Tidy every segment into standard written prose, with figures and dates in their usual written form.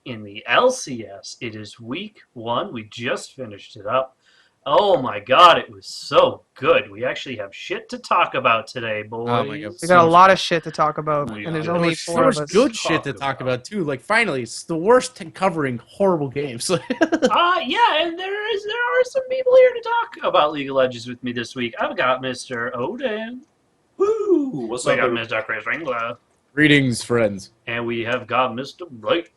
in the LCS. It is week 1. We just finished it up. Oh my god, it was so good. We actually have shit to talk about today, boys. Oh my God. We got a lot of shit to talk about, We and there's got only So four much of us. good shit to talk about too. Like finally, it's the worst at covering horrible games. Yeah, and there are some people here to talk about League of Legends with me this week. I've got Mr. Odin. Woo! What's We up, got everybody? Mr. Chris Ringler. Greetings, friends. And we have got Mr. Blake.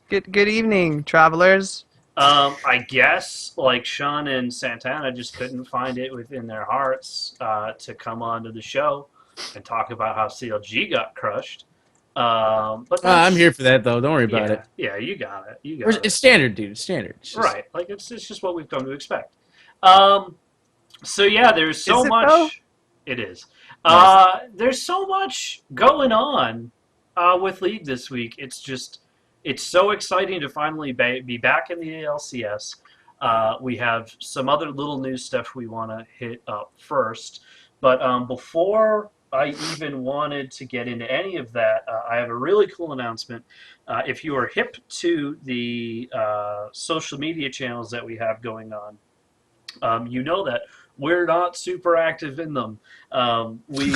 Good evening, travelers. I guess, like Sean and Santana just couldn't find it within their hearts to come onto the show and talk about how CLG got crushed. But I'm here for that though. Don't worry about it. Yeah, you got it. You got it. It's standard, dude. It's standard. It's just- Right. Like, it's just what we've come to expect. So, yeah, there's so Is it, much. though? It is. Nice. There's so much going on with League this week. It's so exciting to finally be back in the LCS. We have some other little news stuff we want to hit up first. But before I even wanted to get into any of that, I have a really cool announcement. If you are hip to the social media channels that we have going on, you know that we're not super active in them. We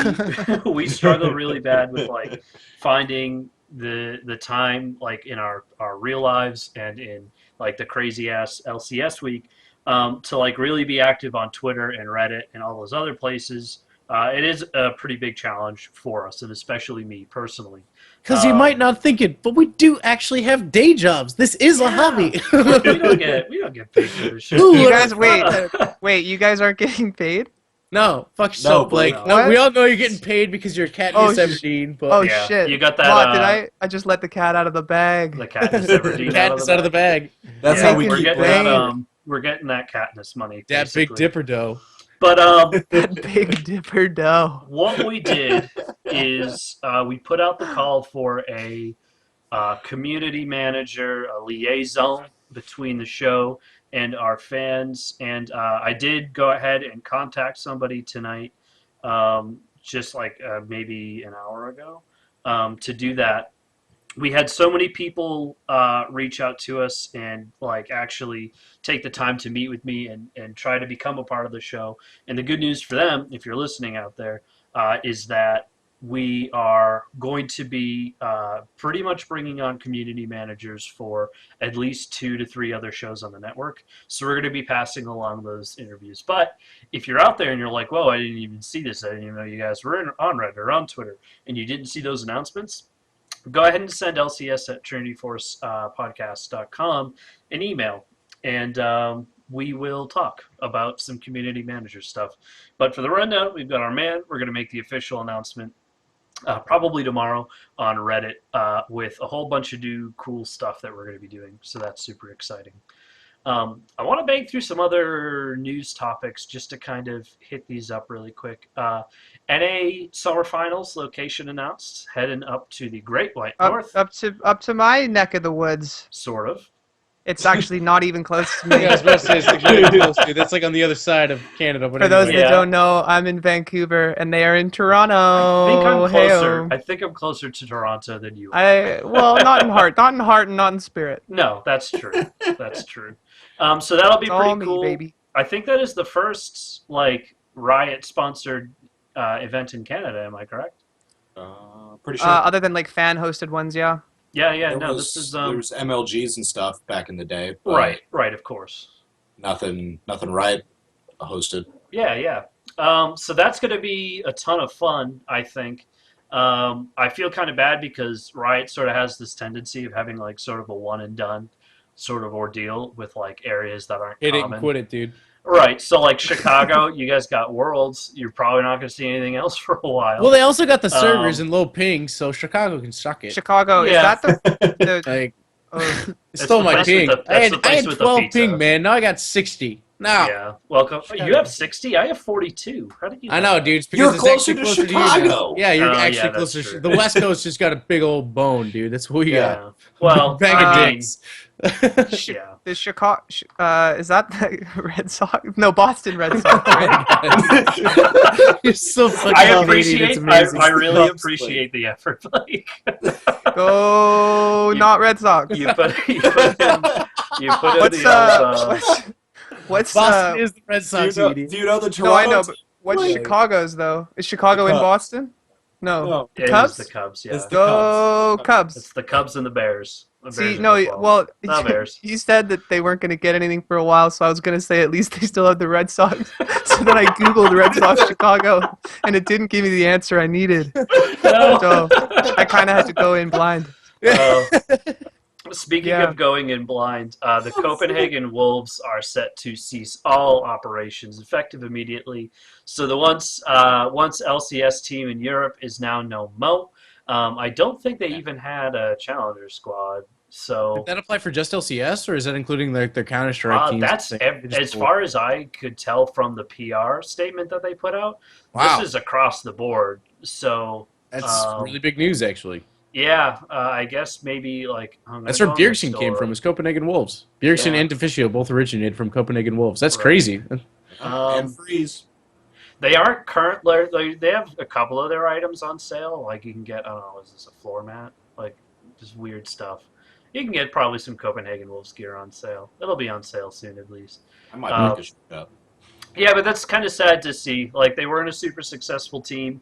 we struggle really bad with like finding the time, like in our real lives and in like the crazy ass LCS week, to like really be active on Twitter and Reddit and all those other places. It is a pretty big challenge for us, and especially me personally. Because you might not think it, but we do actually have day jobs. This is a hobby. we don't get paid for this shit. Ooh, You what guys, a- wait. You guys aren't getting paid? No, fuck yourself, Blake. no. No, we What? all know you're getting paid because you're cat Oh, 17, but Oh Yeah, shit! you got that, What, did I just let the cat out of the bag? The Katniss Everdeen cat is out of the bag. That's Yeah, how we we're keep getting Blake. that. We're getting that Katniss money. That Big basically. Dipper dough. But That Big Dipper dough. what we did is we put out the call for a community manager, a liaison between the show and our fans. And I did go ahead and contact somebody tonight, just like maybe an hour ago, to do that. We had so many people reach out to us and like actually take the time to meet with me and try to become a part of the show. And the good news for them, if you're listening out there, is that we are going to be pretty much bringing on community managers for at least 2 to 3 other shows on the network. So we're going to be passing along those interviews. But if you're out there and you're like, whoa, I didn't even see this. I didn't even know you guys were on Reddit or on Twitter, and you didn't see those announcements, go ahead and send LCS at trinityforcepodcast.com an email, and we will talk about some community manager stuff. But for the rundown, we've got our man. We're going to make the official announcement probably tomorrow on Reddit with a whole bunch of new cool stuff that we're going to be doing. So that's super exciting. I want to bang through some other news topics just to kind of hit these up really quick. NA Summer Finals location announced, heading up to the Great White North. Up to my neck of the woods. Sort of. It's actually not even close to Yeah, me. I was about to say, it's like really close, dude. That's like on the other side of Canada. But For those anyway. that don't know, I'm in Vancouver and they are in Toronto. I think I'm closer. Heyo. I think I'm closer to Toronto than you are. Well, not in heart, and not in spirit. No, that's true. That's true. So that'll be It's all pretty me, cool. baby. I think that is the first like Riot-sponsored event in Canada. Am I correct? Pretty sure. Other than like fan-hosted ones, yeah. Yeah. This is there was MLGs and stuff back in the day. But right. Of course. Nothing right hosted. Yeah. So that's going to be a ton of fun, I think. I feel kind of bad because Riot sort of has this tendency of having like sort of a one and done sort of ordeal with like areas that aren't Hit it common. and quit it, dude. Right. So like Chicago, you guys got Worlds. You're probably not going to see anything else for a while. Well, they also got the servers in low ping, so Chicago can suck it. Chicago, Yeah. Is that the Like, oh, it stole the my place with ping. the- I that's the had place with the 12 pizza. ping, man. Now I got 60. No. Yeah. Welcome. Shut You up. have 60. I have 42. How did you? I have know, that? dude. It's because You're it's closer actually to closer to you now. Chicago. Yeah, you're Oh, yeah, actually that's closer. true. The West Coast just got a big old bone, dude. That's what we got. Yeah. Well, Bag of I mean, dicks. yeah. The Chicago, is that the Red Sox? No, Boston Red Sox, right? You're so fucking I Canadian. appreciate. It's amazing. I really Cubs, appreciate the effort, Blake. Go, You- not Red Sox. You put in What's the old. what's Boston is the Red do, Sox, you know, idiot. do you know the No, I Toronto know, team? but what's Yeah. Chicago's though? Is Chicago The in Cubs. Boston? No, No, the It Cubs. is the Cubs. it's Yeah. the Go Cubs. Cubs. It's the Cubs and the Bears. The See, Bears in no, football. well, The Bears. you said that they weren't going to get anything for a while, so I was going to say at least they still have the Red Sox. So then I googled Red Sox Chicago, and it didn't give me the answer I needed. No. So I kind of had to go in blind. Speaking Yeah. of going in blind, the Copenhagen Wolves are set to cease all operations effective immediately. So the once LCS team in Europe is now no mo. I don't think they even had a challenger squad. So Did that apply for just LCS, or is that including their Counter Strike teams? that's as far as I could tell from the PR statement that they put out. Wow. This is across the board. So That's really big news, actually. yeah, I guess maybe like That's where Bjergsen came from. Is Copenhagen Wolves. Bjergsen Yeah. and Deficio both originated from Copenhagen Wolves. That's Right. crazy. And freeze. They aren't currently. They have a couple of their items on sale. Like you can get, I don't know, is this a floor mat? Like just weird stuff. You can get probably some Copenhagen Wolves gear on sale. It'll be on sale soon, at least. I might pick a shit up. Yeah, but that's kind of sad to see. Like they weren't a super successful team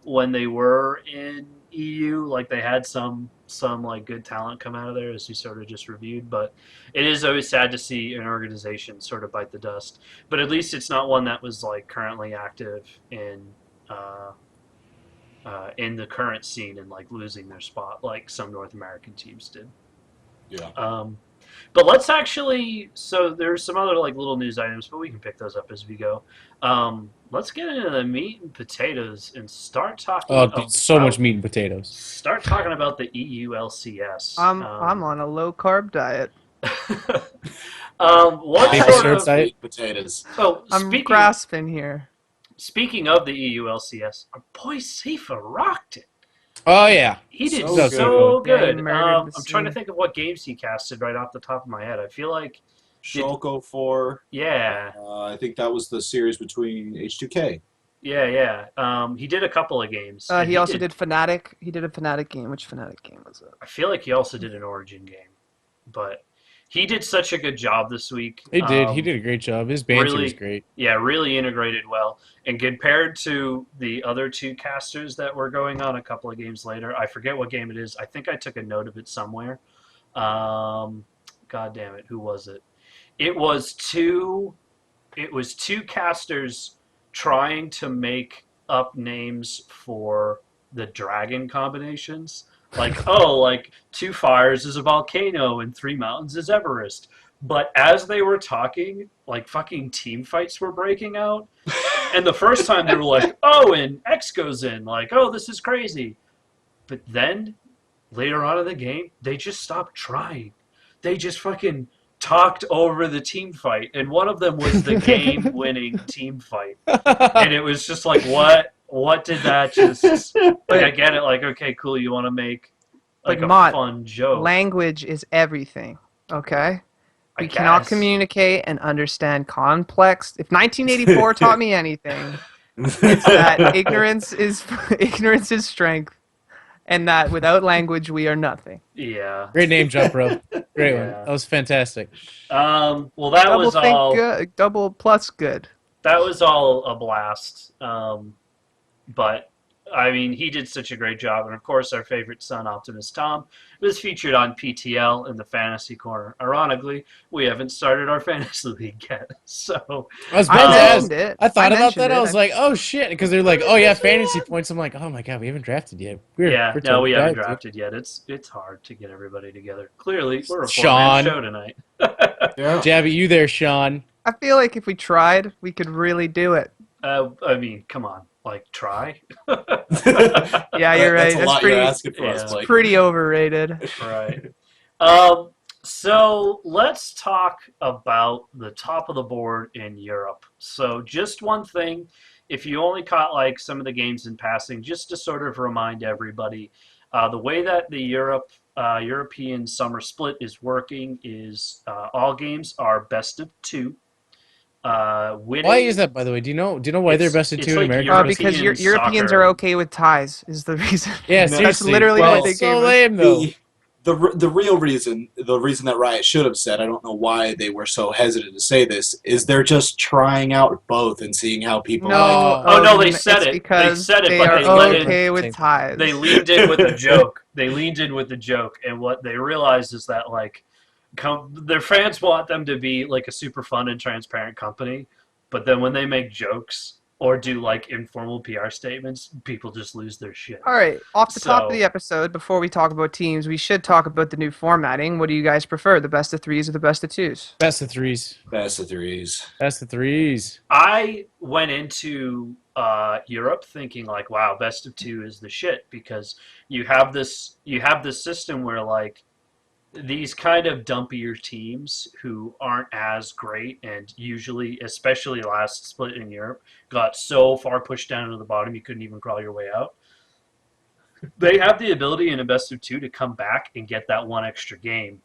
when they were in EU. Like they had some like good talent come out of there, as you sort of just reviewed. But it is always sad to see an organization sort of bite the dust. But at least it's not one that was like currently active in the current scene and like losing their spot like some North American teams did. Yeah. But let's actually. So there's some other like little news items, but we can pick those up as we go. Let's get into the meat and potatoes and start talking. Oh, dude, so about- much meat and potatoes. Start talking about the EU LCS. I'm on a low carb diet. What Maple sort syrup of? diet? Potatoes. Oh, I'm grasping here. speaking of the EU LCS, our boy Sifa rocked it. Oh yeah. He did So so good. good. Yeah, he murdered the I'm trying to scene. think of what games he casted right off the top of my head. I feel like, Schalke 4. yeah, I think that was the series between H2K. yeah. He did a couple of games. And He also did Fnatic. He did a Fnatic game. Which Fnatic game was it? I feel like he also did an Origin game, but he did such a good job this week. He did. He did a great job. His banter really- was great. Yeah, really integrated well. And compared to the other two casters that were going on a couple of games later, I forget what game it is. I think I took a note of it somewhere. God damn it, who was it? It was two casters trying to make up names for the dragon combinations. Like, like 2 fires is a volcano and 3 mountains is Everest. But as they were talking, like fucking team fights were breaking out. And the first time they were like, oh, and X goes in. Like, oh, this is crazy. But then later on in the game, they just stopped trying. They just fucking talked over the team fight. And one of them was the game-winning team fight. And it was just like, what did that just... Like, I get it. Like, okay, cool. You want to make like But a Mott, fun joke. Language is everything. Okay. I We cannot guess. communicate and understand complex. If 1984 taught me anything, it's that ignorance is strength, and that without language we are nothing. Yeah. Great name, Jump Rope. Great one. Yeah. That was fantastic. Well, that Double was think all. good, double plus good. That was all a blast. But I mean, he did such a great job, and of course, our favorite son, Optimus Tom, was featured on PTL in the fantasy corner. Ironically, we haven't started our fantasy league yet, so I was I about to ask. mentioned it. I thought about mentioned that. it. I was like, oh shit, because they're like, oh yeah, fantasy points. I'm like, oh my god, we haven't drafted yet. yeah, we're no, we haven't totally drafted yet. It's hard to get everybody together. Clearly, we're a Sean. 4-man show tonight. Yeah. Jabby, you there, Sean? I feel like if we tried, we could really do it. I mean, come on, like try. Yeah, you're right. That's a That's lot pretty- you're asking for us, Yeah. Blake. Pretty overrated. Right. So let's talk about the top of the board in Europe. So just one thing, if you only caught like some of the games in passing, just to sort of remind everybody, the way that the European summer split is working is all games are best of two. Why is Winning, that, by the way? Do you know why they're best of two it's in like America? Because European Europeans are soccer. okay with ties is the reason. Yeah, No, That's seriously. literally what well, they It's gave so us. lame, though. The real reason, the reason that Riot should have said, I don't know why they were so hesitant to say this, is they're just trying out both and seeing how people like it. No, Oh. Oh no, they said it's it. They because said it, they but are they let okay in. with Same thing. They ties. leaned in with a joke. They leaned in with the joke, and what they realized is that like, their fans want them to be like a super fun and transparent company, but then when they make jokes or do like informal PR statements, people just lose their shit. All right, off the top of So the episode, before we talk about teams, we should talk about the new formatting. What do you guys prefer, the best of threes or the best of twos? Best of threes. Best of threes. Best of threes. I went into Europe thinking like, wow, best of two is the shit because you have this system where like these kind of dumpier teams who aren't as great and usually, especially last split in Europe, got so far pushed down to the bottom you couldn't even crawl your way out. They have the ability in a best of two to come back and get that one extra game.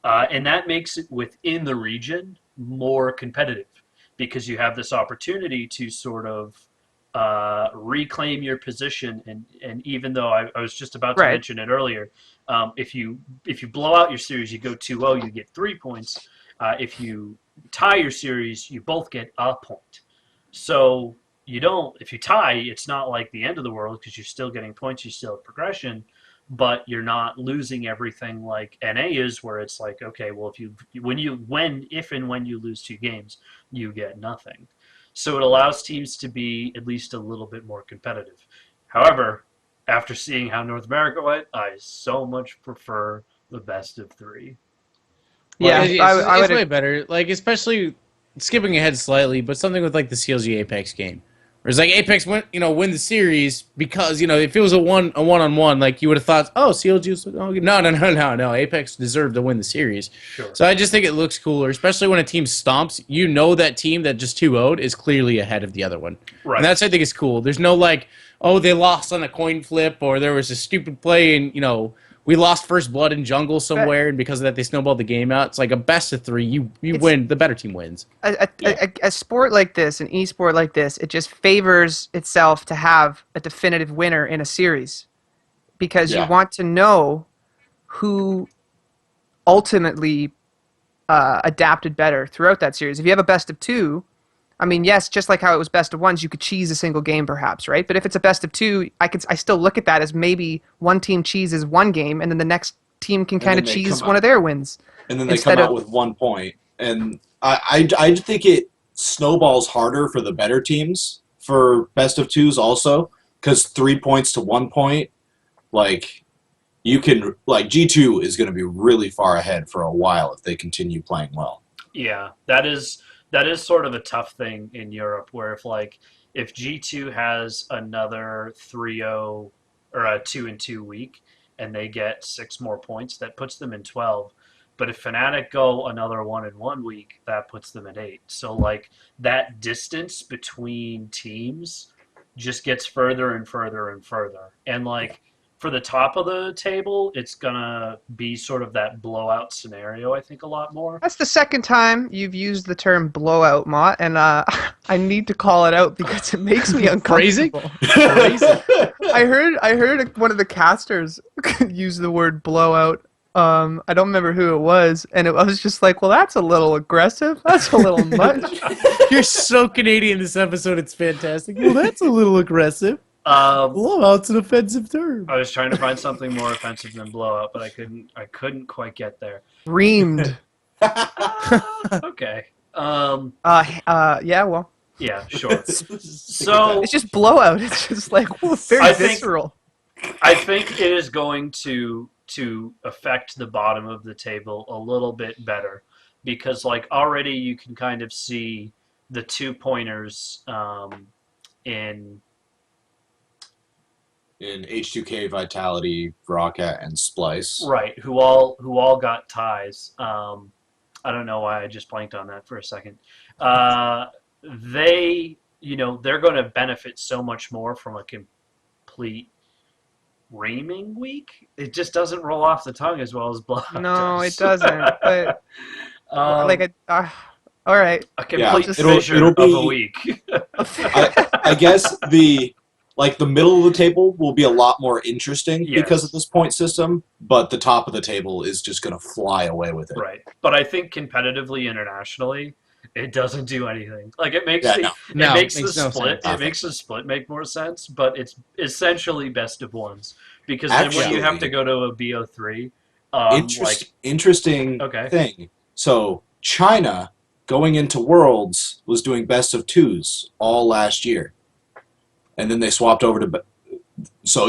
And that makes it within the region more competitive because you have this opportunity to sort of reclaim your position. And even though I was just about to Right. mention it earlier, if you blow out your series, you go 2-0, you get 3 points. If you tie your series, you both get a point. So you don't. If you tie, it's not like the end of the world because you're still getting points, you still have progression, but you're not losing everything like NA is, where it's like, okay, well, if and when you lose two games, you get nothing. So it allows teams to be at least a little bit more competitive. However, after seeing how North America went, I so much prefer the best of three. Yeah, It's, I it's would. way better. Like, especially skipping ahead slightly, but something with like the CLG Apex game. Whereas like Apex win the series because if it was a one on one, like you would have thought, oh, CLG was no. Apex deserved to win the series. Sure. So I just think it looks cooler, especially when a team stomps. That team that just 2-0'd is clearly ahead of the other one, Right. and that's I think is cool. There's no like, oh, they lost on a coin flip, or there was a stupid play, and we lost first blood in jungle somewhere, and because of that they snowballed the game out. It's like a best of three. You It's- win, the better team wins. A sport like this, an esport like this, it just favors itself to have a definitive winner in a series because you Yeah. want to know who ultimately adapted better throughout that series. If you have a best of two, I mean, yes, just like how it was best of ones, you could cheese a single game perhaps, right? But if it's a best of two, I still look at that as maybe one team cheeses one game and then the next team can And kind then of they cheese come one out. of their wins. And then they Instead come out of- with 1 point. And I think it snowballs harder for the better teams for best of twos also, because 3 points to 1 point, like you can like G2 is going to be really far ahead for a while if they continue playing well. Yeah, that is sort of a tough thing in Europe where if G2 has another 3-0 or a 2-2 week and they get 6 more points, that puts them in 12. But if Fnatic go another 1-1 week, that puts them at 8. So like that distance between teams just gets further and further and further. And like for the top of the table, it's gonna be sort of that blowout scenario, I think, a lot more. That's the second time you've used the term blowout, Mott, and I need to call it out because it makes me Phrasing? uncomfortable. Phrasing? I heard one of the casters use the word blowout. I don't remember who it was, and I was just like, well, that's a little aggressive. That's a little much. You're so Canadian this episode. It's fantastic. Well, that's a little aggressive. Blowout's an offensive term. I was trying to find something more offensive than blowout, but I couldn't quite get there. Reamed. Okay. Yeah, well, Yeah, sure. So it's just blowout. It's just like, well, very I think- visceral. I think it is going to affect the bottom of the table a little bit better because like already you can kind of see the 2 pointers in in H2K, Vitality, Rocket, and Splice. Right, who all got ties. I don't know why I just blanked on that for a second. Uh, they're going to benefit so much more from a complete reaming week. It just doesn't roll off the tongue as well as Bloodhawk No, it does. doesn't. But like, um, all right. a Yeah, complete just- fissure it'll of a be. week. I guess the middle of the table will be a lot more interesting because of Yes. this point system, but the top of the table is just going to fly away with it. Right, but I think competitively internationally, it doesn't do anything. Like it makes Yeah, the no. it No, makes the makes no split sense. it makes the split make more sense, but it's essentially best of ones because then when you have to Actually, go to a BO3, interesting okay, thing. So China going into Worlds was doing best of twos all last year, and then they swapped over to. So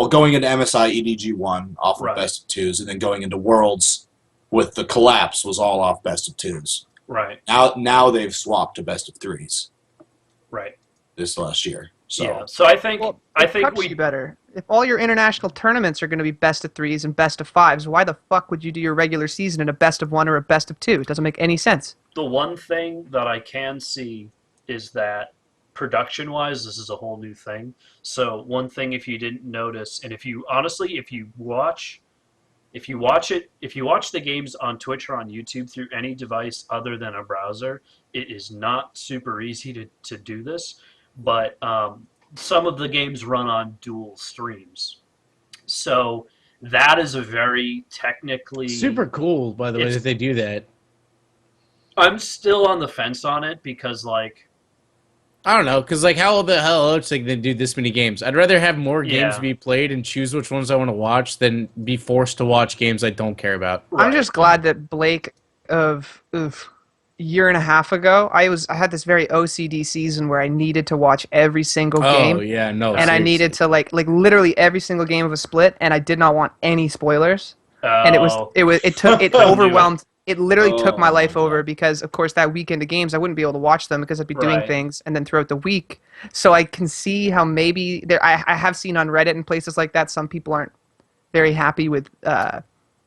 going into MSI EDG1 off of right, best of twos, and then going into Worlds with the collapse was all off best of twos. right, Now they've swapped to best of threes right. this last year. So Yeah, so I think Well, I it think cuts we you better. If all your international tournaments are going to be best of threes and best of fives, why the fuck would you do your regular season in a best of one or a best of two? It doesn't make any sense. the one thing that I can see is that production wise, this is a whole new thing. So one thing, if you didn't notice, and if you honestly, if you watch the games on Twitch or on YouTube through any device other than a browser, it is not super easy to do this. But some of the games run on dual streams, so that is a very technically Super cool, by the way, It's- that they do that. I'm still on the fence on it because like I don't know, because like how the hell else like they do this many games? I'd rather have more games Yeah. be played and choose which ones I want to watch than be forced to watch games I don't care about. I'm right. just glad that Blake of year and a half ago, I had this very OCD season where I needed to watch every single Oh game. yeah, no, And I seriously. needed to like literally every single game of a split, and I did not want any spoilers. And Oh, it I knew overwhelmed. It literally took Oh my my life God. over because, of course, that weekend of games I wouldn't be able to watch them because I'd be doing Right. things, and then throughout the week. So I can see how maybe there. I have seen on Reddit and places like that some people aren't very happy with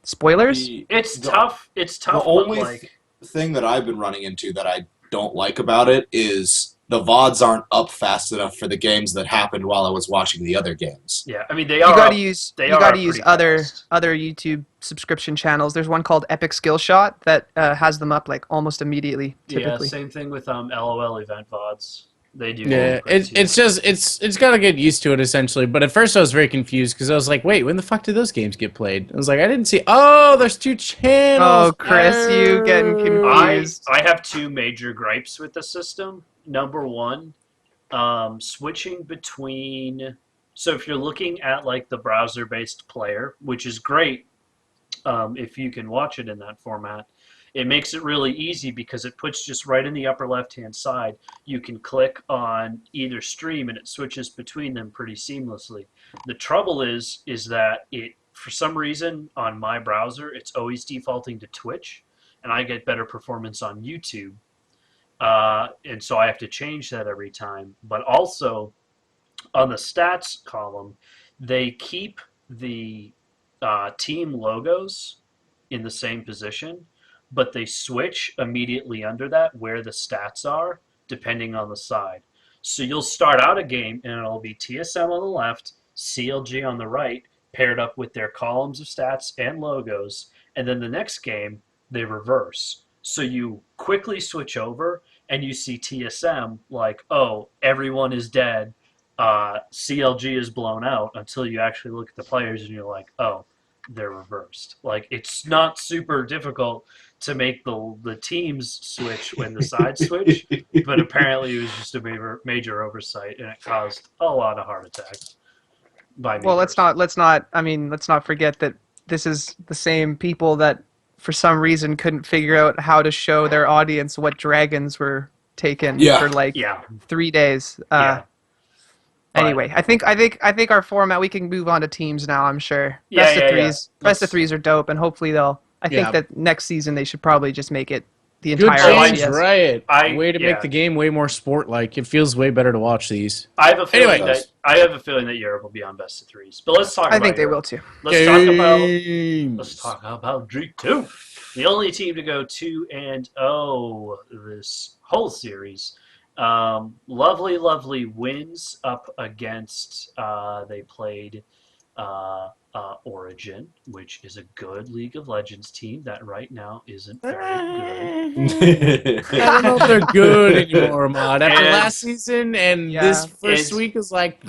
spoilers. It's the- tough. It's tough. The only but like, thing that I've been running into that I don't like about it is the VODs aren't up fast enough for the games that happened while I was watching the other games. yeah, I mean they You are. got up- to use they you are got to up use pretty other fast. YouTube subscription channels. There's one called Epic Skill Shot that has them up like almost immediately. Yeah, Typically, same thing with LOL event VODs. They do. Yeah, pretty it's too. just it's got to get used to it essentially. But at first I was very confused because I was like, wait, when the fuck did those games get played? I was like, I didn't see. Oh, there's two channels. Oh, Chris, you getting confused. I have two major gripes with the system. Number one, switching between. So if you're looking at like the browser-based player, which is great, if you can watch it in that format, it makes it really easy because it puts just right in the upper left-hand side. You can click on either stream and it switches between them pretty seamlessly. The trouble is that it, for some reason, on my browser, it's always defaulting to Twitch, and I get better performance on YouTube. And so I have to change that every time. But also, on the stats column, they keep the team logos in the same position, but they switch immediately under that where the stats are, depending on the side. So you'll start out a game, and it'll be TSM on the left, CLG on the right, paired up with their columns of stats and logos, and then the next game, they reverse. So you quickly switch over, and you see TSM like, oh, everyone is dead. CLG is blown out until you actually look at the players and you're like, oh, they're reversed. Like it's not super difficult to make the teams switch when the sides switch, but apparently it was just a major oversight and it caused a lot of heart attacks. By me Well, personally. let's not forget that this is the same people that for some reason couldn't figure out how to show their audience what dragons were taken Yeah. for like Yeah, 3 days. yeah. But- Anyway, I think our format, we can move on to teams now. I'm sure. Yeah, Best of yeah, yeah. threes, best of Let's- threes are dope, and hopefully they'll. I think Yeah. that next season they should probably just make it the Good entire change, LCS. Riot. I Way to make the game way more sport-like. It feels way better to watch these. I have a feeling Anyway. that Europe will be on best of threes. But let's talk I about think they Europe. will too. Let's talk about Games. G2. The only team to go 2-0 this whole series. Lovely, lovely wins up against. They played Origin, which is a good League of Legends team that right now isn't very good. I don't know if they're good anymore, Mod. After And- last season and Yeah. this first And- week was like,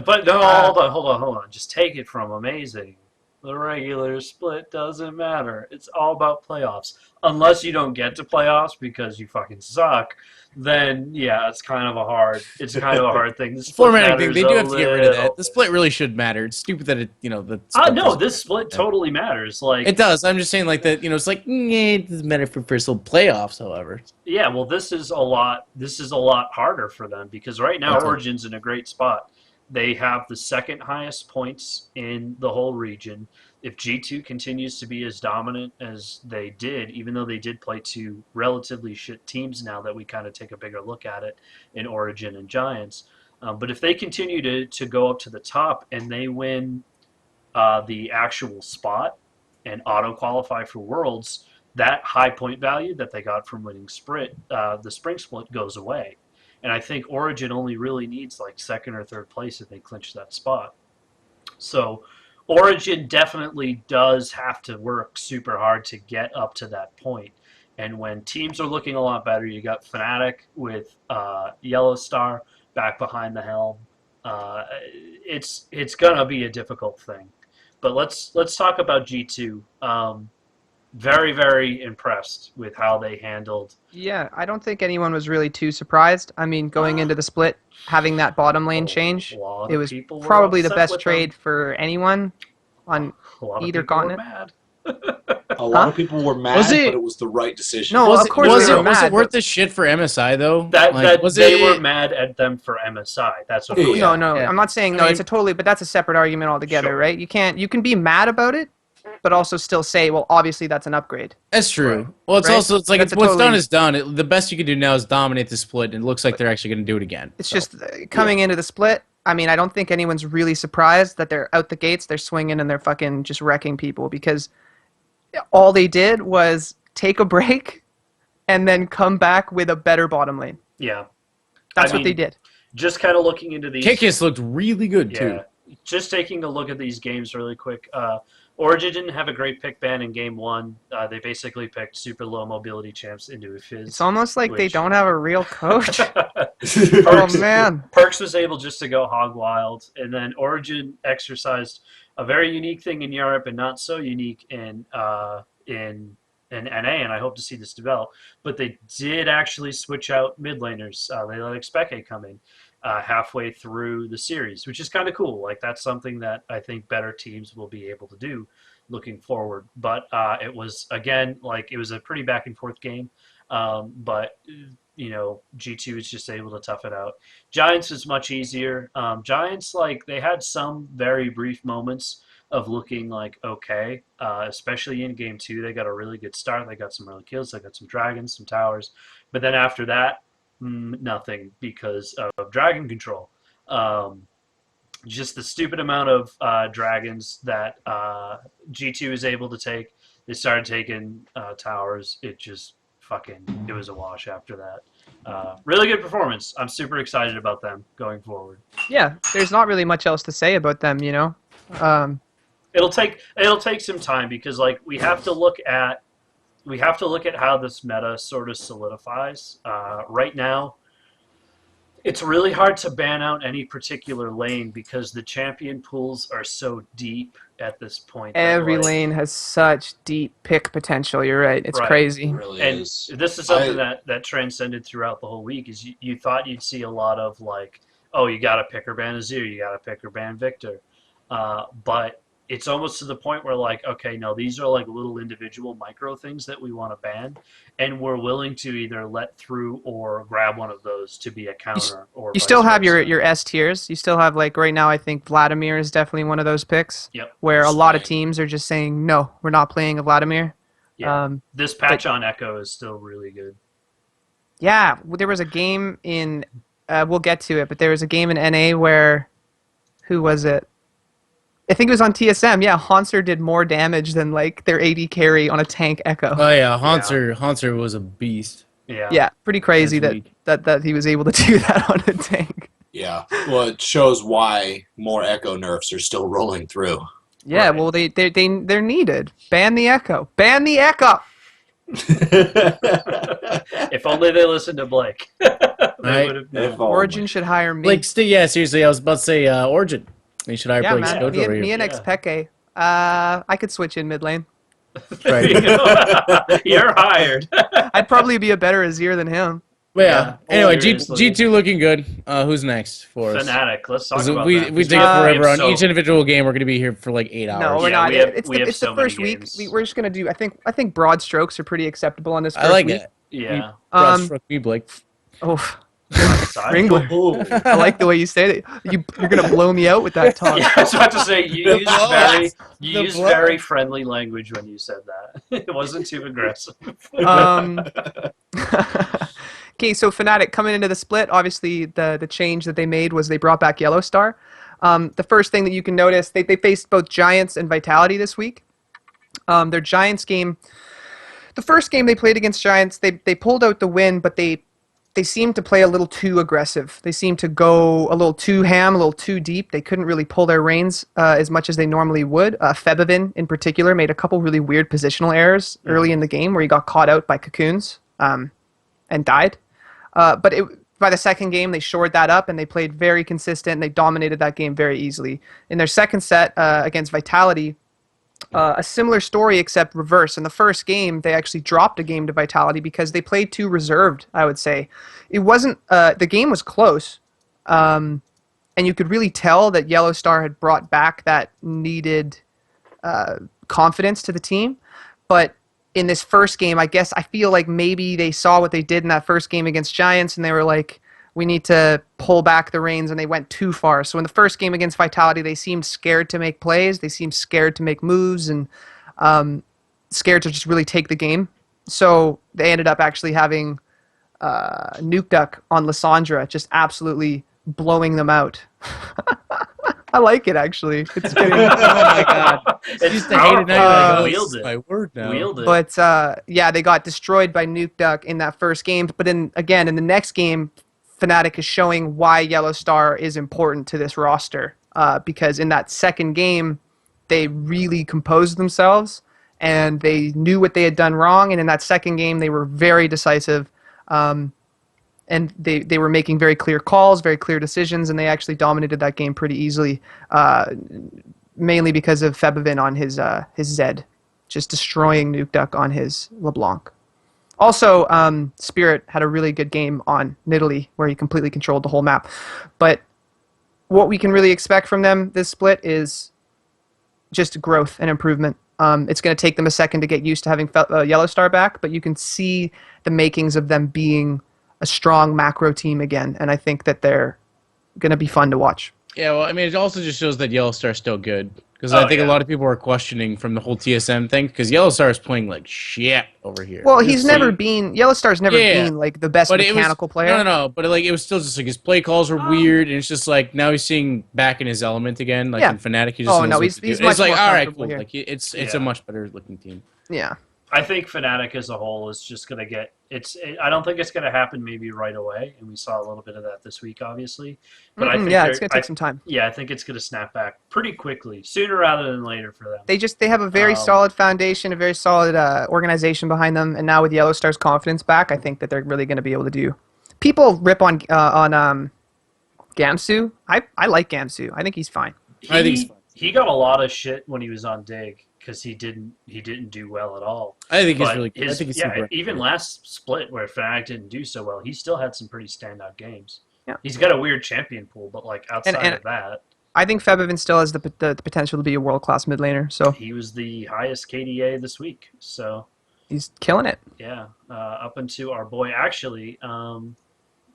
But no, hold on. Just take it from amazing. The regular split doesn't matter. It's all about playoffs. Unless you don't get to playoffs because you fucking suck, then yeah, it's kind of a hard thing. The split formatting thing. matters They do a have to get rid of little that. The split really should matter. It's stupid that the Ah, split no, doesn't this matter. split totally matters. Like It does. I'm just saying like that. It's like it doesn't matter for first little playoffs. However, yeah, well, this is a lot harder for them because right now Okay. Origin's in a great spot. They have the second highest points in the whole region. If G2 continues to be as dominant as they did, even though they did play two relatively shit teams now that we kind of take a bigger look at it in Origin and Giants, but if they continue to go up to the top and they win the actual spot and auto qualify for Worlds, that high point value that they got from winning the spring split goes away. And I think Origin only really needs like second or third place if they clinch that spot. So Origin definitely does have to work super hard to get up to that point. And when teams are looking a lot better, you got Fnatic with Yellow Star back behind the helm. It's gonna be a difficult thing. But let's talk about G2. Very, very impressed with how they handled. Yeah, I don't think anyone was really too surprised. I mean, going into the split, having that bottom lane change, A lot it of was people were probably the upset best with trade them. for anyone on A lot of either people continent. were mad. A lot of people were mad, Was it- but it was the right decision. No, was of course was they it were was it mad, worth but- the shit for MSI though? Was They it? were mad at them for MSI. That's what. Yeah, I'm saying. No, Yeah. I'm not saying I no. mean- It's a totally, but that's a separate argument altogether, Sure. right? You can be mad about it, but also still say, well, obviously that's an upgrade. That's true. Right. Well, it's Right? also it's like That's it's, a what's done totally- is done. The best you can do now is dominate the split, and it looks like they're actually going to do it again. It's So. just coming into the split. I mean, I don't think anyone's really surprised that they're out the gates, they're swinging and they're fucking just wrecking people because all they did was take a break and then come back with a better bottom lane. Yeah. That's I what they mean, did. Just kind of looking into these. Kickiss looked really good Yeah. too. Just taking a look at these games really quick. Origin didn't have a great pick ban in game one. They basically picked super low mobility champs into a fizz. It's almost like they which- don't have a real coach. Oh Perks, man. Perks was able just to go hog wild, and then Origin exercised a very unique thing in Europe and not so unique in NA, and I hope to see this develop. But they did actually switch out mid laners. They let Expeke come in halfway through the series, which is kind of cool. Like that's something that I think better teams will be able to do looking forward. But it was again like it was a pretty back and forth game. But G2 is just able to tough it out. Giants is much easier. Giants, like, they had some very brief moments of looking like okay, especially in game two. They got a really good start. They got some early kills. They got some dragons, some towers. But then after that, nothing because of dragon control. Just the stupid amount of dragons that G2 is able to take. They started taking towers. It was a wash after that. Really good performance. I'm super excited about them going forward. Yeah, there's not really much else to say about them, you know. It'll take some time because like we have to look at how this meta sort of solidifies. Right now, it's really hard to ban out any particular lane because the champion pools are so deep at this point. that, Every like, lane has such deep pick potential. You're right. It's Right. It crazy. really And is. this is something that transcended throughout the whole week. Is you thought you'd see a lot of like, oh, you got to pick or ban Azir, you got to pick or ban Victor, but it's almost to the point where like, okay, no, these are like little individual micro things that we want to ban, and we're willing to either let through or grab one of those to be a counter. Or You still vice have versa. your S tiers. You still have like right now. I think Vladimir is definitely one of those picks. Yep. Where a lot of Right. teams are just saying no, we're not playing a Vladimir. Yeah. This patch but on Echo is still really good. yeah, there was a game in. We'll get to it, but there was a game in NA where, who was it? I think it was on TSM. Yeah, Haunter did more damage than like their AD carry on a tank Echo. Oh yeah, Yeah. Haunter was a beast. Yeah. Yeah, pretty crazy That's that, weak. that he was able to do that on a tank. Yeah. Well, it shows why more Echo nerfs are still rolling through. Yeah, Right. well they're needed. Ban the Echo. Ban the Echo. If only they listened to Blake, they Right. would have If known. Origin only. should hire me. Blake, yeah, seriously, I was about to say Origin. You should hire Yeah, Blake man. Stokes Me over and here. me and Yeah. Xpeke. I could switch in mid lane. There you go. You're hired. I'd probably be a better Azir than him. But yeah. Anyway, Seriously. G2 looking good. Who's next for us? Fnatic. Let's talk 'Cause about we that. we 'cause take we have forever on so- each individual game. We're going to be here for like 8 hours. No, we're Yeah, not. we have- it's we the, have it's so the many first week. games. We're just gonna do. I think broad strokes are pretty acceptable on this first I like week. that. Yeah. Broad Um, stroke me, Blake. Oh, Side. Ringler. Oh. I like the way you say it. You're gonna blow me out with that talk. Yeah, I was about to say you used very The used blow. very friendly language when you said that. It wasn't too aggressive. Um, okay, so Fnatic coming into the split, obviously the change that they made was they brought back Yellow Star. The first thing that you can notice, they faced both Giants and Vitality this week. Their Giants game, the first game they played against Giants, they pulled out the win, but they seemed to play a little too aggressive. They seemed to go a little too ham, a little too deep. They couldn't really pull their reins as much as they normally would. Febivin, in particular, made a couple really weird positional errors early in the game where he got caught out by cocoons and died. But by the second game, they shored that up and they played very consistent. And they dominated that game very easily. In their second set against Vitality, a similar story except reverse. In the first game, they actually dropped a game to Vitality because they played too reserved, I would say. It wasn't, the game was close. And you could really tell that Yellow Star had brought back that needed confidence to the team. But in this first game, I feel like maybe they saw what they did in that first game against Giants and they were like, we need to pull back the reins, and they went too far. So in the first game against Vitality, they seemed scared to make plays. They seemed scared to make moves and scared to just really take the game. So they ended up actually having Nuke Duck on Lissandra, just absolutely blowing them out. I like it, actually. It's getting... Oh my god. It's Used to hate it now. powerful. Like, oh, Wield this is it. my word now. Wield it. But yeah, they got destroyed by Nuke Duck in that first game. But in the next game, Fnatic is showing why Yellow Star is important to this roster. Because in that second game, they really composed themselves and they knew what they had done wrong. And in that second game, they were very decisive. And they were making very clear calls, very clear decisions, and they actually dominated that game pretty easily, mainly because of Febivin on his Zed, just destroying Nuke Duck on his LeBlanc. Also, Spirit had a really good game on Nidalee, where he completely controlled the whole map. But what we can really expect from them this split is just growth and improvement. It's going to take them a second to get used to having Yellow Star back, but you can see the makings of them being a strong macro team again, and I think that they're going to be fun to watch. Yeah, well, I mean, it also just shows that Yellow Star's still good. Because Oh, I think yeah. a lot of people are questioning from the whole TSM thing, because Yellow Star is playing like shit over here. Well, he's It's never like- been Yellow Star's never Yeah, been like the best but it was- mechanical player. No, but like it was still just like his play calls were weird, and it's just like now he's seeing back in his element again. Like Yeah. in Fnatic, he just Oh, knows no, what he's- to do. he's And it's much like more all right, comfortable cool. here. Like it's Yeah. a much better looking team. Yeah. I think Fnatic as a whole is just going to get I don't think it's going to happen maybe right away, and we saw a little bit of that this week, obviously. But I think yeah, they're- it's going to take some time. Yeah, I think it's going to snap back pretty quickly, sooner rather than later for them. They have a very solid foundation, a very solid organization behind them, and now with Yellow Star's confidence back, I think that they're really going to be able to do. People rip on Gamsu. I like Gamsu. I think he's fine. I think he's fine. He got a lot of shit when he was on Dig because he didn't do well at all. I think he's But really good. I think he's super. even last split where Fnatic didn't do so well, he still had some pretty standout games. Yeah. He's got a weird champion pool, but like outside And- of that, I think Febivin still has the potential to be a world class mid laner, so he was the highest KDA this week. So he's killing it. yeah, up into our boy actually,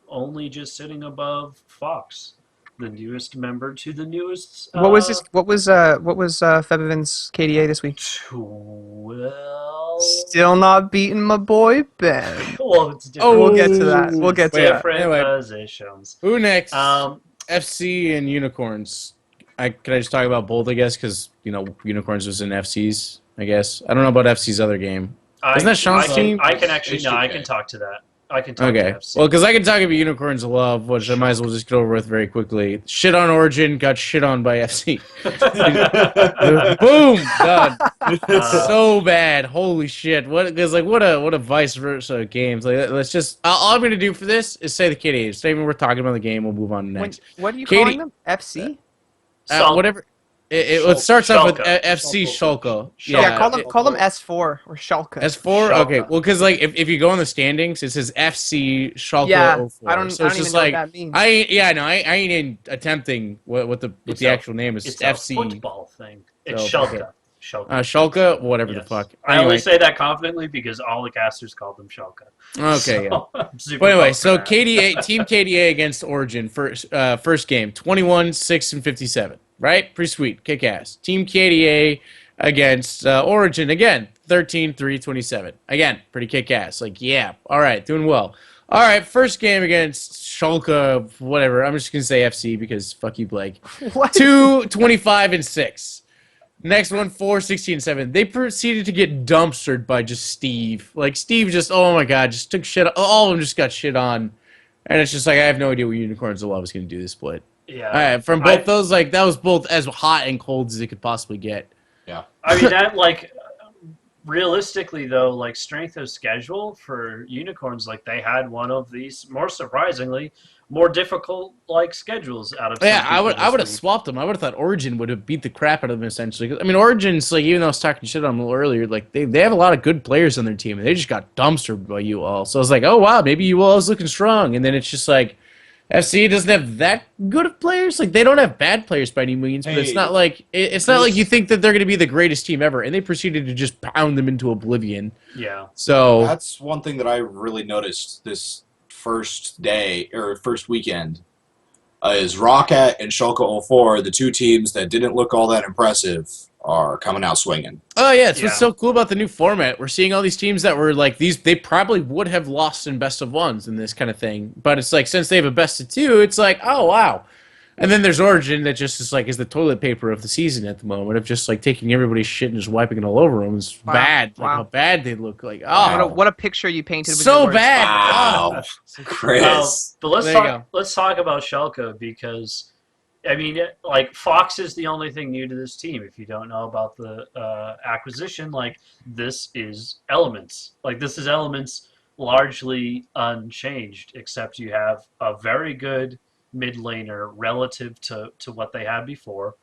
only just sitting above Fox, the newest member to the newest. What was Febivin's KDA this week? 12 Still not beating my boy Ben. Well, it's different. Oh, We'll get to that. We'll get to wait, that. Different anyway. positions. Who next? Um, FC and Unicorns. Can I just talk about both? I guess because Unicorns was in FC's. I guess I don't know about FC's other game. Isn't that Sean's team? I can actually no, I HGK. can talk to that. I can talk to Okay. FC. Well, because I can talk about Unicorns of Love, which I might as well just get over with very quickly. Shit on Origin, got shit on by FC. Boom, done. So bad. Holy shit. What a vice versa games. Like let's just all I'm gonna do for this is say the KDA. It's not even worth talking about the game. We'll move on to next. What are you Katie- calling them? FC? Whatever. It starts off with Schalke. FC Schalke. Yeah, call it- them S4 or Schalke. S4. Schalke. Okay, well, because like if you go in the standings, it says FC Schalke Yeah, 04. I don't So it's even just know like what that means. I ain't even attempting what It's the a- actual name is. It's FC a football thing. It's So, Schalke. okay. Schalke. Schalke, whatever the Yes. fuck. I Anyway, only say that confidently because all the casters called them Schalke. okay, yeah. So, I'm super But anyway, pumped for so that. KDA Team KDA against Origin first game 21 6 and 57. Right? Pretty sweet. Kick ass. Team KDA against Origin again 13 3 27. Again, pretty kick ass. Like yeah. All right, doing well. All right, first game against Schalke whatever. I'm just going to say FC because fuck you Blake. What? 2-25 and 6. Next one, 4-16 and 7. They proceeded to get dumpstered by just Steve. Like, Steve just, oh my god, just took shit. All of them just got shit on. And it's just like, I have no idea what Unicorns of Love is going to do this split. Yeah. All right, from both those, like, that was both as hot and cold as it could possibly get. I mean, that, like, realistically, though, like, strength of schedule for Unicorns, like, they had one of these, more surprisingly, more difficult, like, schedules out of Yeah, some I would people this have week. swapped them. I would have thought Origin would have beat the crap out of them essentially. 'Cause, I mean, Origin's like even though I was talking shit on them a little earlier, like they have a lot of good players on their team, and they just got dumpstered by you all. So I was like, oh wow, maybe you all is looking strong, and then it's just like FC doesn't have that good of players. Like they don't have bad players by any means, but it's Hey, not like it's not like you think that they're going to be the greatest team ever, and they proceeded to just pound them into oblivion. Yeah. So That's one thing that I really noticed this first day or first weekend is Rocket and Schalke 04, the two teams that didn't look all that impressive, are coming out swinging. oh yeah, it's what's Yeah. so cool about the new format. We're seeing all these teams that were like these. They probably would have lost in best of ones in this kind of thing, but it's like since they have a best of two, it's like oh wow. And then there's Origin that just is the toilet paper of the season at the moment of just like taking everybody's shit and just wiping it all over them. It's Wow. bad. Like Wow. how bad they look. Like What, oh, what a picture you painted. With so your words. bad. Wow. Oh. Chris. But let's There you talk. Let's talk about Schalke because, I mean, like Fox is the only thing new to this team. If you don't know about the acquisition, like this is Elements. Like this is Elements largely unchanged, except you have a very good mid laner relative to what they had before.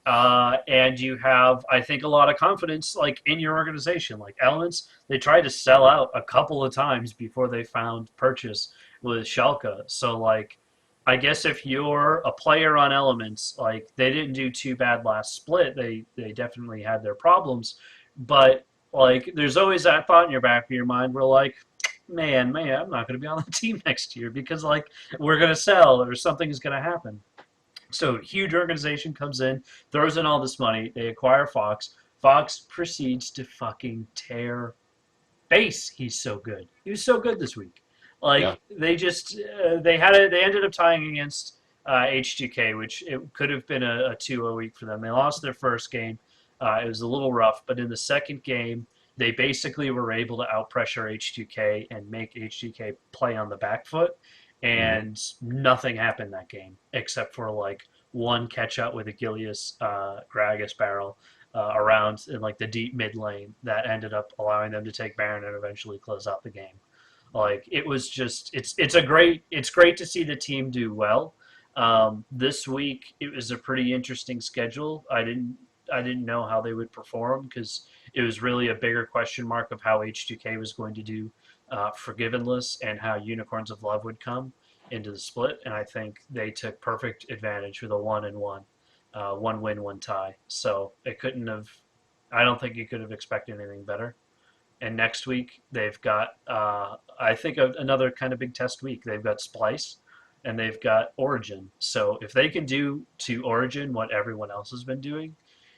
And you have, I think, a lot of confidence like in your organization. Like Elements, they tried to sell out a couple of times before they found purchase with Schalke. So like, I guess if you're a player on Elements, like they didn't do too bad last split. They definitely had their problems, but like there's always that thought in your back of your mind where like, man, I'm not going to be on the team next year because like we're going to sell or something is going to happen. So huge organization comes in, throws in all this money. They acquire Fox. Fox proceeds to fucking tear base. He's so good. He was so good this week. Like Yeah. they just they ended up tying against H2K, which it could have been a 2-0 week for them. They lost their first game. It was a little rough, but in the second game, they basically were able to outpressure H2K and make H2K play on the back foot. And nothing happened that game except for like one catch up with Achilles Gragas barrel around in like the deep mid lane that ended up allowing them to take Baron and eventually close out the game. Like it was just it's great to see the team do well. This week it was a pretty interesting schedule. I didn't know how they would perform because it was really a bigger question mark of how H2K was going to do Forgivenless and how Unicorns of Love would come into the split. And I think they took perfect advantage with a 1-1, one win, one tie. So it couldn't have. I don't think you could have expected anything better. And next week they've got, I think, another kind of big test week. They've got Splice, and they've got Origin. So if they can do to Origin what everyone else has been doing,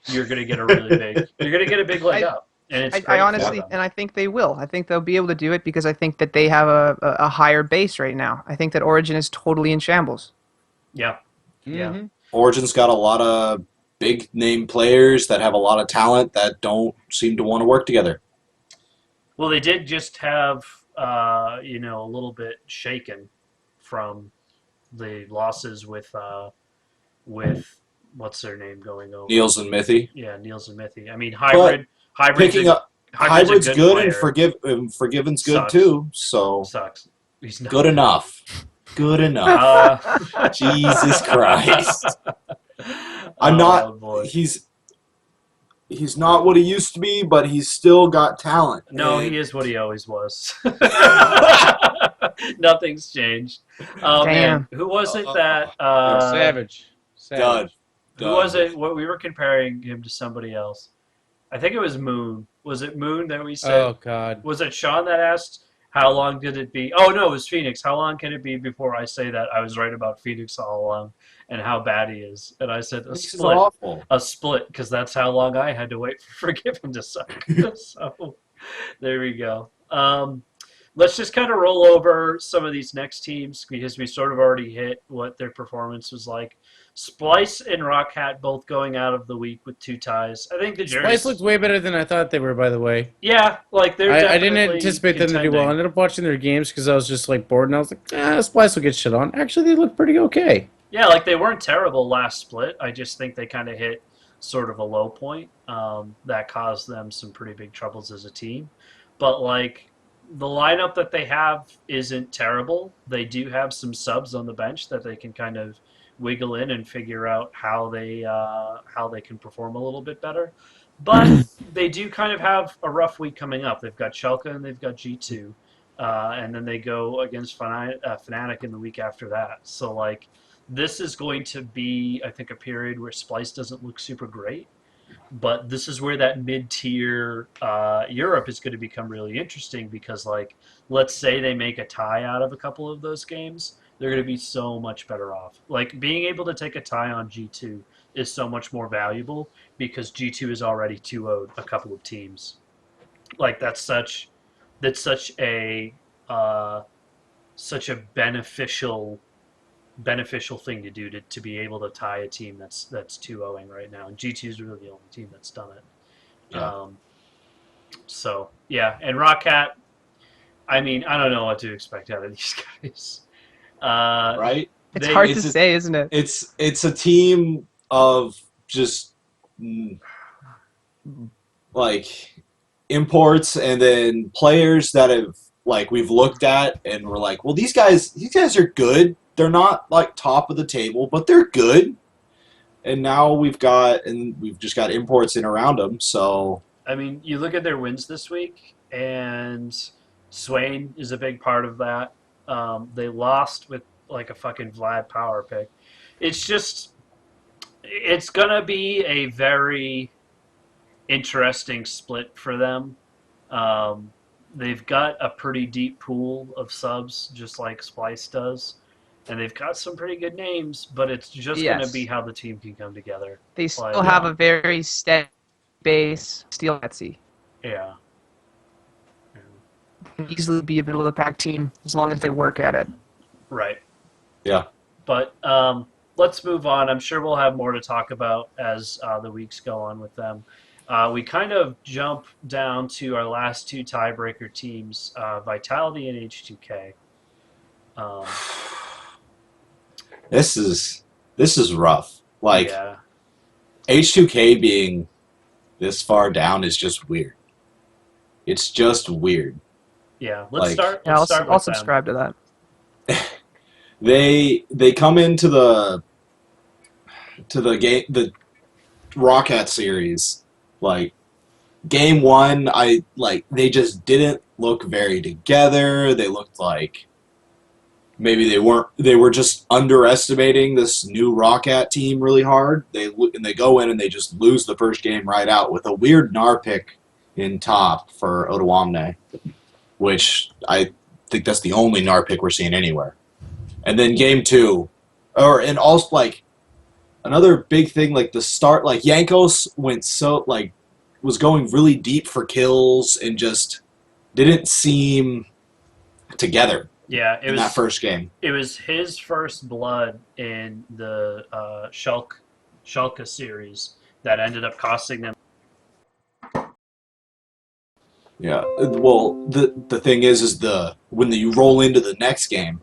you're going to get a really big. You're going to get a big leg up. and it's I great for honestly, them. and I think they will. I think they'll be able to do it because I think that they have a higher base right now. I think that Origin is totally in shambles. Yeah, yeah. Mm-hmm. Origin's got a lot of big name players that have a lot of talent that don't seem to want to work together. Well, they did just have a little bit shaken from the losses with what's their name going over. Niels and Mithy. Yeah, Niels and Mithy. I mean, But hybrid's picking a up hybrid's a Hybrid's good good and player. Forgiven's good Sucks, too. So sucks. He's not. good enough. Good enough. Jesus Christ. I'm not. Oh boy. He's not what he used to be, but he's still got talent. No, And he is what he always was. Nothing's changed. Oh man, Damn. who was it that? Savage. dud. Who was it? What we were comparing him to somebody else. I think it was Moon. Was it Moon that we said? Oh God. Was it Sean that asked how long did it be? Oh no, it was Phoenix. How long can it be before I say that I was right about Phoenix all along and how bad he is? And I said a This is split, awful. because that's how long I had to wait for Forgive Him to suck. So there we go. Let's just kind of roll over some of these next teams because we sort of already hit what their performance was like. Splice and Rock Hat both going out of the week with 2 ties. I think the Spice Jerry's. looked way better than I thought they were. By the way, Yeah, like they're I definitely didn't anticipate them to do well. I contending. ended up watching their games because I was just like bored, and I was like, Splice will get shit on. Actually, they look pretty okay. Yeah, like they weren't terrible last split. I just think they kind of hit sort of a low point that caused them some pretty big troubles as a team. But like the lineup that they have isn't terrible. They do have some subs on the bench that they can kind of wiggle in and figure out how they can perform a little bit better. But they do kind of have a rough week coming up. They've got Shelka and they've got G2, and then they go against Fnatic in the week after that. So like this is going to be, I think, a period where Splice doesn't look super great. But this is where that mid-tier Europe is going to become really interesting because, like, let's say they make a tie out of a couple of those games, they're going to be so much better off. Like, being able to take a tie on G2 is so much more valuable because G2 is already 2-0'd a couple of teams. Like, that's uh, such a beneficial thing to do to be able to tie a team that's 2-0ing right now. And G2 is really the only team that's done it. Yeah. So yeah, and Rockcat. I mean, I don't know what to expect out of these guys. Right? It's hard to it's a- say, isn't it? It's a team of just like imports and then players that have like we've looked at and we're like, well, these guys are good. They're not like top of the table, but they're good. And now we've just got imports in around them. So I mean, you look at their wins this week, and Swain is a big part of that. They lost with like a fucking Vlad power pick. It's just, it's gonna be a very interesting split for them. They've got a pretty deep pool of subs, just like Splice does, and they've got some pretty good names. But it's just gonna be Yes. how the team can come together. They still Like, have a very steady base. Steel Etsy yeah. can easily be a middle of the pack team as long as they work at it. Right. yeah. But let's move on. I'm sure we'll have more to talk about as the weeks go on with them. We kind of jump down to our last 2 tiebreaker teams, Vitality and H2K. This is rough. Like yeah, H2K being this far down is just weird. It's just weird. yeah. Let's Like- start. Yeah, Let's start I'll with them. subscribe to that. They come into the the Roccat series like game 1. They just didn't look very together. They looked like maybe they were just underestimating this new Roccat team really hard. They go in and they just lose the first game right out with a weird Gnar pick in top for Odoamne, which I think that's the only Gnar pick we're seeing anywhere. And then game 2, and also like another big thing, like the start, like Yankos went so like was going really deep for kills and just didn't seem together Yeah, in that first game. it was his first blood in the Schalke series that ended up costing them. Yeah. Well, the thing is when you roll into the next game,